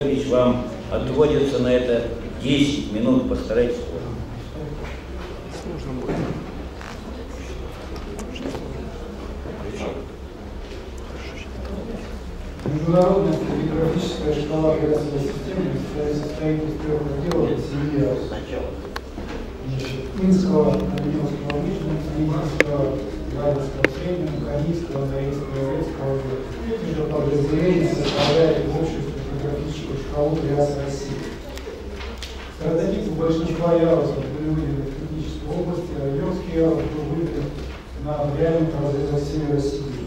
Вам отводится на это 10 минут, постарайтесь. Сложно будет. Международная стратеграфическая шкала операционной системы состоит из трех разделов семьи Инского, Даниловского, Нижнего, Варварского, Среднего, Канийского, Даильского, Рецкого. Эти же подразделения составляют общую стратеграфическую шкалу ТРИАС России. Прототипы большинства ярусов были выделены в технической области, а Йоркский ярус был выделен на реальных разрезах севера Сибири.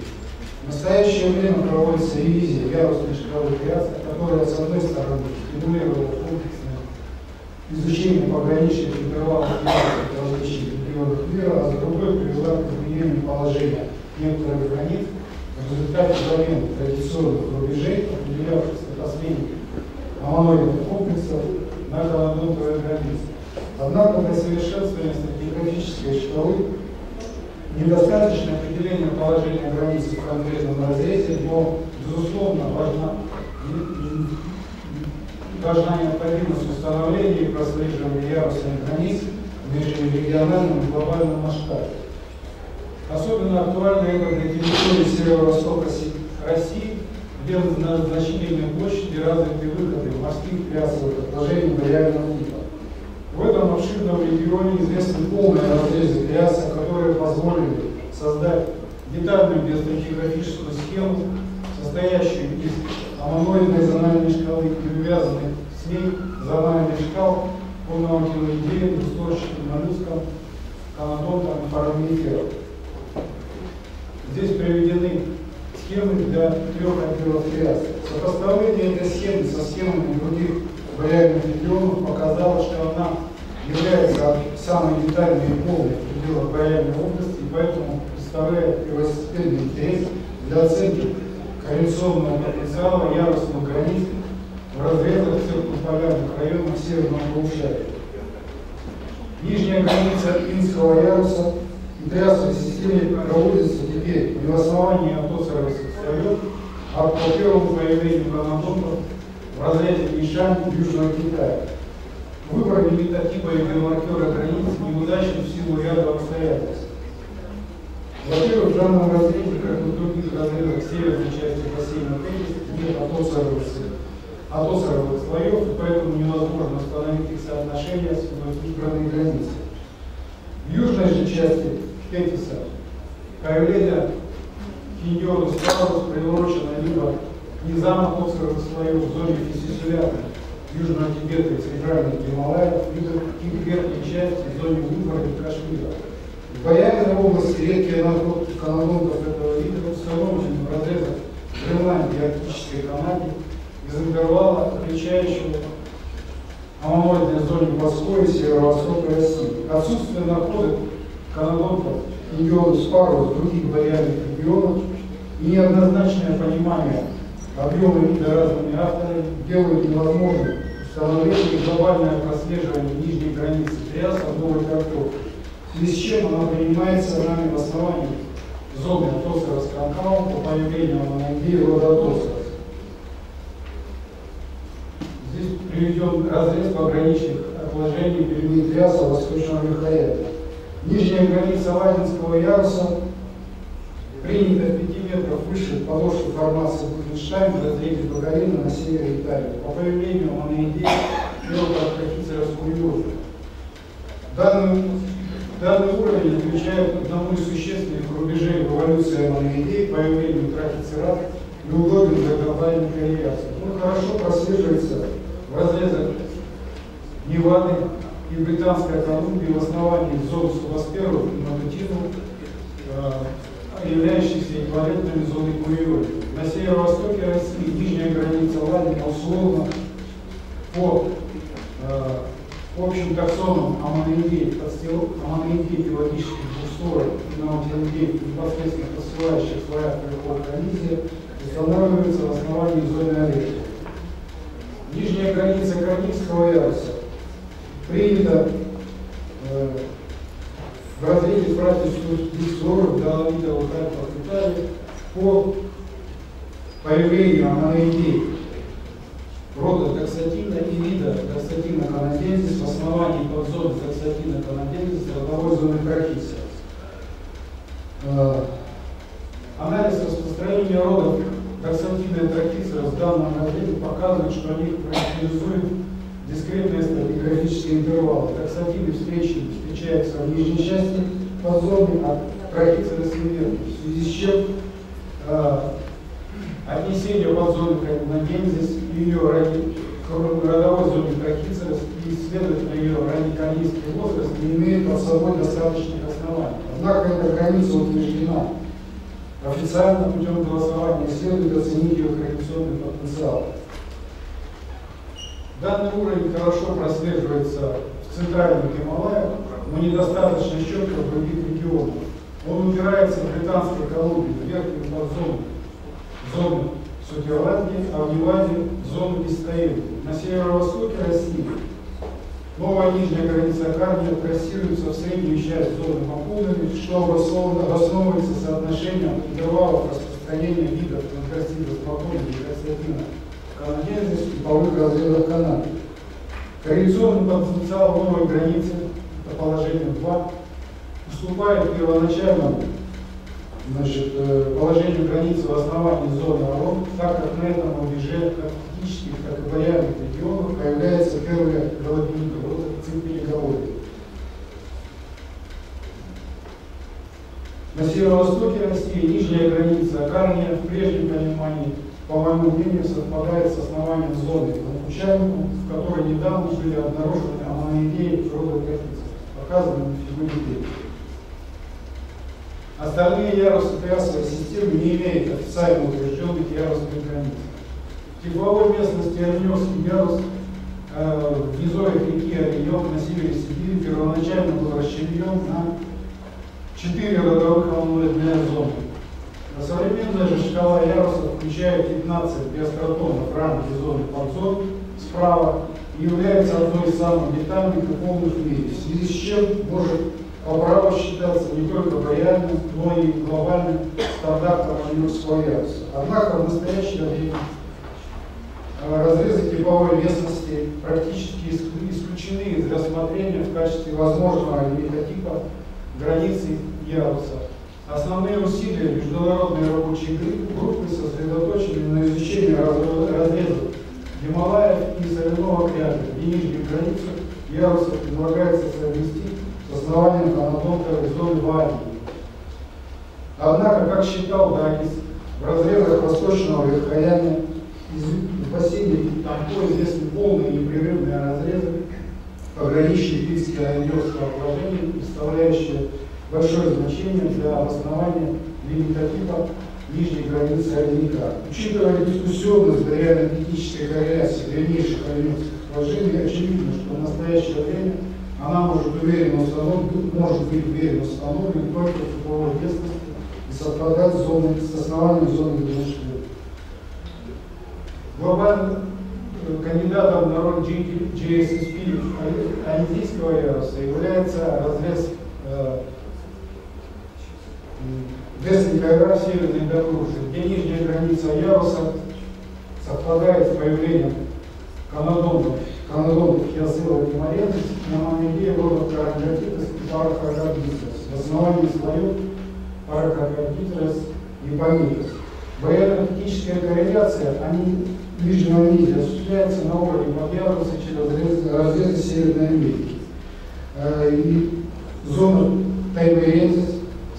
В настоящее время проводится ревизия ярусной шкалы ТРИАС, которая, с одной стороны, стимулировала комплексное изучение пограничных интервалов ярусов в различных регионах мира, а с другой привела к изменению положения некоторых границ в результате замены традиционных рубежей, определявшихся последних амоноидных комплексов на канадонтовые границы. Однако для совершенствования стратиграфической шкалы недостаточно определения положения границы в конкретном разрезе, но, безусловно, важна необходимость установления и прослеживания ярусных границ в межрегиональном и глобальном масштабе. Особенно актуально это для территории северо-востока России, где значительные площади развиты выходы морских плясовых отложений вариабельного типа. В этом обширном регионе известны полные разрезы ТРИАСа, которые позволили создать детальную геостратиграфическую схему, состоящую из амоноидной зональной шкалы и увязанных с ней зональных шкал по наутилоидеям, источникам, моллюскам, канадонтам и фораминиферам. Здесь приведены схемы для трех отделов ТРИАСа. Сопоставление этой схемы со схемами других вариабельных регионов показало, что она является самой детальной и полной в пределах вариабельной области, и поэтому представляет первостепенный интерес для оценки корреляционного потенциала ярусных границ в разрезах циркумполярных районах северного полушария. Нижняя граница Инского яруса в ТРИАСовой системе проводится теперь не в основании атосоровских слоев, а по первому появлению канадонтов в разрезе Мишань Южного Китая. Выбор лимитотипа и биомаркера границ неудачен в силу ряда обстоятельств. Во-первых, в данном разрезе, как и в других разрезах северной части бассейна Тегис, нет атосоровых слоев, и поэтому невозможно установить их соотношение с избранной границей. В южной же части Тетиса появление Киньорус Таурус приурочено либо к низам атосоровых слоев в зоне фисисулярной Южного Тибета и Центральных Гималаев, либо к верхней части в зоне Выборга и Кашмира. В вариабельной области редкие находки канадонтов этого вида установлены в разрезах Гренландии и Арктической Канаде из интервала, отличающего амоноидной зоне Москвы и северо-востока России. Отсутствие находок канадонтов Киньорус Парус в других вариабельных регионах и неоднозначное понимание объема вида разными авторами делают невозможным установление и глобальное прослеживание нижней границы ТРИАСа в новой трактовке, в связи с чем она принимается нами в основании зоны Атосорос Конкау по появлению амоноидеи рода Атосорос. Здесь приведен разрез пограничных отложений периода ТРИАСа восточного верхоядия. Нижняя граница Ладинского яруса принята 5 метров выше подошвы формации Бухенштайн в разрезе Багарина на севере Италии по появлению амоноидеи Мелкоарктофицеров курьеза. Данный уровень отвечает одному из существенных рубежей в эволюции амоноидеи появлению трахицерат и удобен для глобальной корреляции. Он хорошо прослеживается в разрезах Невады и Британской Колумбии в основании зон субасперов и матутинов, являющихся эквивалентными зоной Куриоли. На северо-востоке России нижняя граница Ладина условно по общим таксонам амоноидеи биологических двухсторонних и наутилоидеи непосредственно посылающих в слоях верхов Канизия устанавливается в основании зоны Орешки. Нижняя граница Канийского яруса принята в разрезе практических дисфлоров доломитовых Альпах Италии по появлению амоноидеи рода таксатина и вида таксатина канадензис в основании подзоны таксатина канадензис родовой зоны трахисия. Анализ распространения родов таксатина и трахисия в данном разделе показывает, что они характеризуют дискретные стратиграфические интервалы. Таксатины встречаются в нижней части подзоны, а трахисия сверху, в связи с чем отнесение подзоны канадензис и ее родовой зоне трахицерус и, следовательно, ее радикалийский возраст не имеет под собой достаточных оснований. Однако эта граница утверждена официально путем голосования и следует оценить ее коррекционный потенциал. Данный уровень хорошо прослеживается в центральных Гималаях, но недостаточно четко в других регионах. Он упирается в Британской Колумбии, в верхнюю подзону, зону Сутерландии, а в Неваде зону Пистаэль. На северо-востоке России новая нижняя граница Карния трассируется в среднюю часть зоны Мапудами, что обосновывается соотношением интервалов распространения видов контрастита с Мапудами и таксатина канадензис в типовых разрезах Канады. Коррекционный потенциал новой границы, это положение 2, уступает первоначальному положению границы в основании зоны ОРОН, так как на этом рубеже как фактических, так и вариантных регионах появляется первая голубинка, вот цикл переговоров. На северо-востоке России нижняя граница Карния в прежнем понимании, по моему мнению, совпадает с основанием зоны Лопучанику, в которой недавно были обнаружены амоноидеи рода трахицерус, показанные в фигуре 3. Остальные ярусы триасовой системы не имеют официально утвержденных ярусных границ. В тепловой местности Альнёвский ярус в низовьях реки Оренёк на севере Сибири первоначально был расчленен на 4 родовых амоноидные зоны. Современная же шкала ярусов включает 15 биостротонов рамки зоны подзон справа и является одной из самых детальных и полных в мире, в связи с чем может по праву считаться не только реальным, но и глобальным стандартом Альнёвского яруса. Однако в настоящее время разрезы типовой местности практически исключены из рассмотрения в качестве возможного лимитотипа границы яруса. Основные усилия международной рабочей группы сосредоточены на изучении разрезов Гималаев и соляного кряжа, где нижнюю границу яруса предлагается совместить с основанием канадонковой зоны Вади. Однако, как считал Дагис, в разрезах восточного верхояния в бассейне Тампо известны полные непрерывные разрезы, пограничные близкие Альнёвского положения, представляющие большое значение для обоснования лимитотипа нижней границы Альника. Учитывая дискуссионность до реально-критической корреляции древнейших альнёвских положений, очевидно, что в настоящее время она может быть уверенно установлена только в тепловой местности и совпадать с основанием зоны Гималаев. Глобальным кандидатом на роль GSSP андийского яруса является разрез Вестник гора в Северной Добруши, где нижняя граница яруса совпадает с появлением канадонтов хиосилов и маренцев на амонидеи родов Паракардитес и Паракардитес, в основании слоев Паракардитес и Панитес. Военно-критическая корреляция нижнего низа осуществляется на уровне подъяруса через разрезы Северной Америки. И зона Таймерензис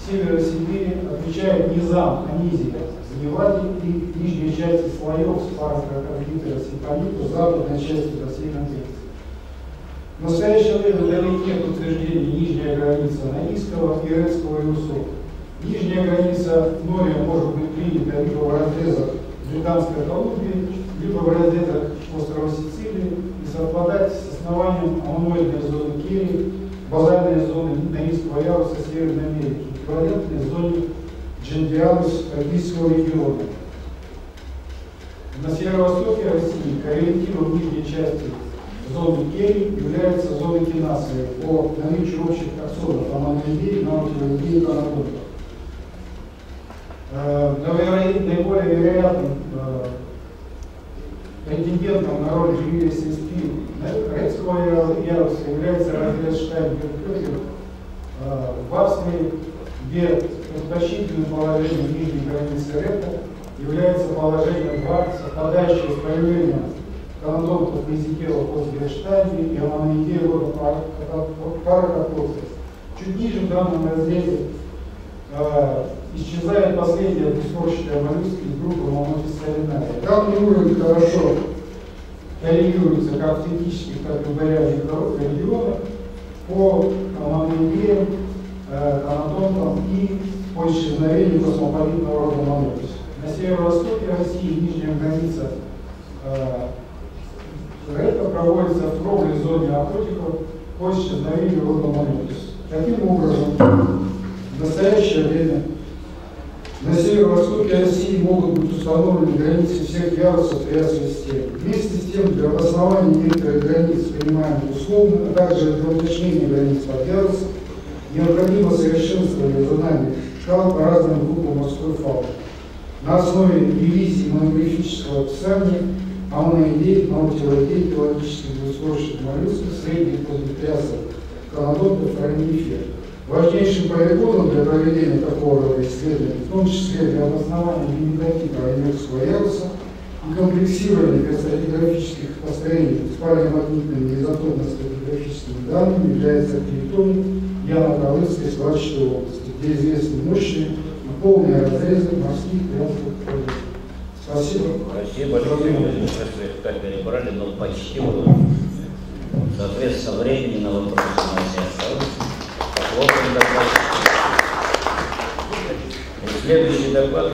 севера Сибири отвечает низам Анизия, Невади и нижней части слоев с Паракардитес и Панитес, западной части бассейна Текса. В настоящее время вдалеке от утверждения нижняя граница Норийского, Ирецкого и Усов. Нижняя граница Нория может быть принята либо в разрезах Британской Колумбии, либо в разрезах острова Сицилии и совпадать с основанием амоноидной зоны Керри, базальной зоны Норийского яруса Северной Америки, эквивалентной зоне Джендианус Альпийского региона. На северо-востоке России коррелятивом нижней части зоны Керри является зона Кинасовой по наличию общих таксонов амоноидей, наутилоидей и канадонтов. Наиболее вероятным претендентом на роль USSP Рейнского яруса является Рейнштейн-Бергхёфен в Австрии, где предпочтительным положением нижней границы РЭПа является положение 2, совпадающее с появлением канадонтов в языке Остгерштайне и амонидея рода Паракоплоцис. Чуть ниже в данном разделе исчезает последняя двустворчатая моллюска из группы Маммотисалинария. Данный уровень хорошо коррелируется как в фетических, так и в бариальных регионах по амонидеям, канадонтам и по исчезновению космополитного рода Маммотис. На северо-востоке России нижняя граница РЭПа проводится в круглой зоне охотников по исчезновению рода Маммотис. Таким образом, в настоящее время на северо-востоке России могут быть установлены границы всех ярусов триас-системы. Вместе с тем, для обоснования некоторых границ, принимаемых условно, а также для уточнения границ подъярусов, необходимо совершенствование зональных шкал по разным группам морской фауны. На основе дивизии монографического описания аммоноидей, наутилоидей, пелагических двустворчатых моллюсков, средних после триаса, канадонтов, раннифер. Важнейшим полигоном для проведения такого рода исследований, в том числе для обоснования генотипа Рейнского яруса и комплексирования кристаллографических построений с палеомагнитными и изотопно-стратиграфическими данными, является территория Яно-Калывской свлачной области, где известны мощные и полные разрезы морских прямых полей. Спасибо. Спасибо большое. Мы как перебрали, но почти было. Соответственно, времени на вопросы у нас не осталось. Следующий доклад.